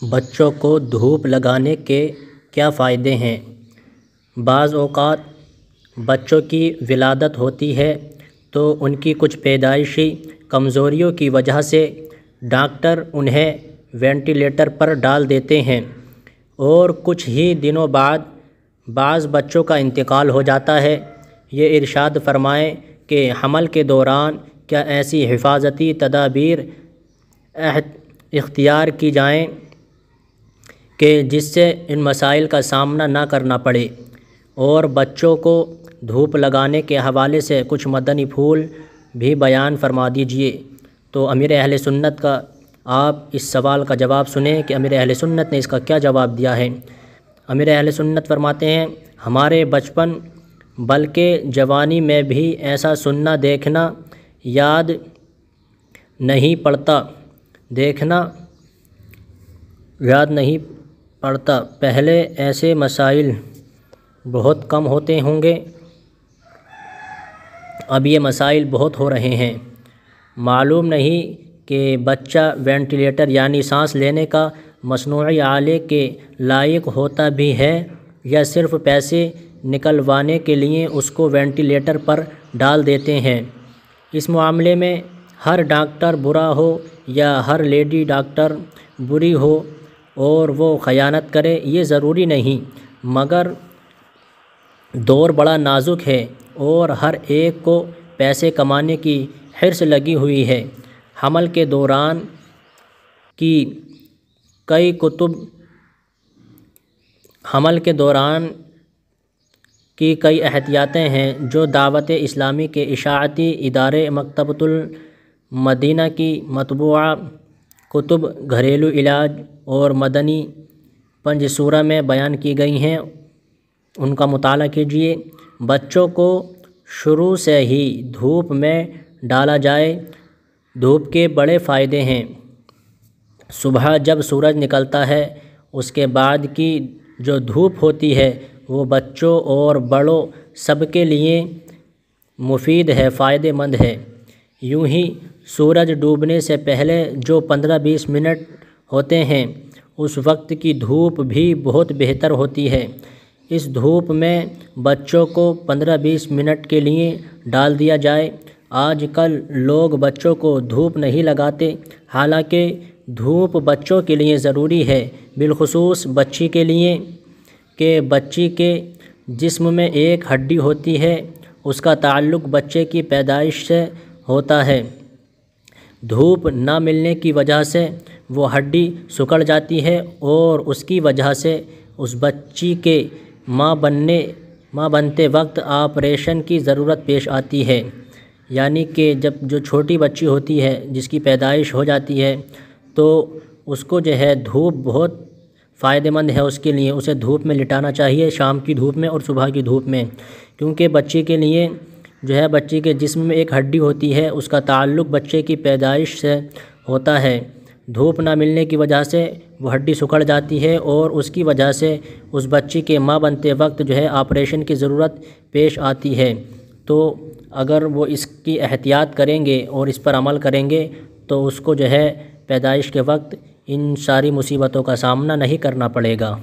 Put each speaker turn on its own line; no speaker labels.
بچوں کو دھوپ لگانے کے کیا فائدے ہیں؟ بعض اوقات بچوں کی ولادت ہوتی ہے تو ان کی کچھ پیدائشی کمزوریوں کی وجہ سے ڈاکٹر انہیں وینٹیلیٹر پر ڈال دیتے ہیں اور کچھ ہی دنوں بعد بعض بچوں کا انتقال ہو جاتا ہے۔ یہ ارشاد فرمائیں کہ حمل کے دوران کیا ایسی حفاظتی تدابیر اختیار کی جائیں کہ جس سے ان مسائل کا سامنا نہ کرنا پڑے، اور بچوں کو دھوپ لگانے کے حوالے سے کچھ مدنی پھول بھی بیان فرما دیجیے۔ تو امیر اہل سنت کا آپ اس سوال کا جواب سنیں کہ امیر اہل سنت نے اس کا کیا جواب دیا ہے۔ امیر اہل سنت فرماتے ہیں، ہمارے بچپن بلکہ جوانی میں بھی ایسا سننا دیکھنا یاد نہیں پڑتا، پہلے ایسے مسائل بہت کم ہوتے ہوں گے، اب یہ مسائل بہت ہو رہے ہیں۔ معلوم نہیں کہ بچہ وینٹیلیٹر یعنی سانس لینے کا مصنوعی آلے کے لائق ہوتا بھی ہے یا صرف پیسے نکلوانے کے لیے اس کو وینٹیلیٹر پر ڈال دیتے ہیں۔ اس معاملے میں ہر ڈاکٹر برا ہو یا ہر لیڈی ڈاکٹر بری ہو اور وہ خیانت کرے یہ ضروری نہیں، مگر دور بڑا نازک ہے اور ہر ایک کو پیسے کمانے کی حرص لگی ہوئی ہے۔ حمل کے دوران کی کئی احتیاطیں ہیں جو دعوت اسلامی کے اشاعتی ادارے مکتبۃ المدینہ کی مطبوعہ کتب گھریلو علاج اور مدنی پنجسورہ میں بیان کی گئی ہیں، ان کا مطالعہ کیجیے۔ بچوں کو شروع سے ہی دھوپ میں ڈالا جائے۔ دھوپ کے بڑے فائدے ہیں۔ صبح جب سورج نکلتا ہے اس کے بعد کی جو دھوپ ہوتی ہے وہ بچوں اور بڑوں سب کے لیے مفید ہے، فائدہ مند ہے۔ یوں ہی سورج ڈوبنے سے پہلے جو 15-20 منٹ ہوتے ہیں اس وقت کی دھوپ بھی بہت بہتر ہوتی ہے۔ اس دھوپ میں بچوں کو 15-20 منٹ کے لیے ڈال دیا جائے۔ آج کل لوگ بچوں کو دھوپ نہیں لگاتے، حالانکہ دھوپ بچوں کے لیے ضروری ہے، بالخصوص بچی کے لیے، کہ بچی کے جسم میں ایک ہڈی ہوتی ہے، اس کا تعلق بچے کی پیدائش سے ہوتا ہے۔ دھوپ نہ ملنے کی وجہ سے وہ ہڈی سکڑ جاتی ہے اور اس کی وجہ سے اس بچی کے ماں بنتے وقت آپریشن کی ضرورت پیش آتی ہے۔ یعنی کہ جب جو چھوٹی بچی ہوتی ہے جس کی پیدائش ہو جاتی ہے تو اس کو جو ہے دھوپ بہت فائدہ مند ہے اس کے لیے، اسے دھوپ میں لٹانا چاہیے، شام کی دھوپ میں اور صبح کی دھوپ میں، کیونکہ بچے کے لیے جو ہے بچے کے جسم میں ایک ہڈی ہوتی ہے، اس کا تعلق بچے کی پیدائش سے ہوتا ہے۔ دھوپ نہ ملنے کی وجہ سے وہ ہڈی سکڑ جاتی ہے اور اس کی وجہ سے اس بچی کے ماں بنتے وقت جو ہے آپریشن کی ضرورت پیش آتی ہے۔ تو اگر وہ اس کی احتیاط کریں گے اور اس پر عمل کریں گے تو اس کو جو ہے پیدائش کے وقت ان ساری مصیبتوں کا سامنا نہیں کرنا پڑے گا۔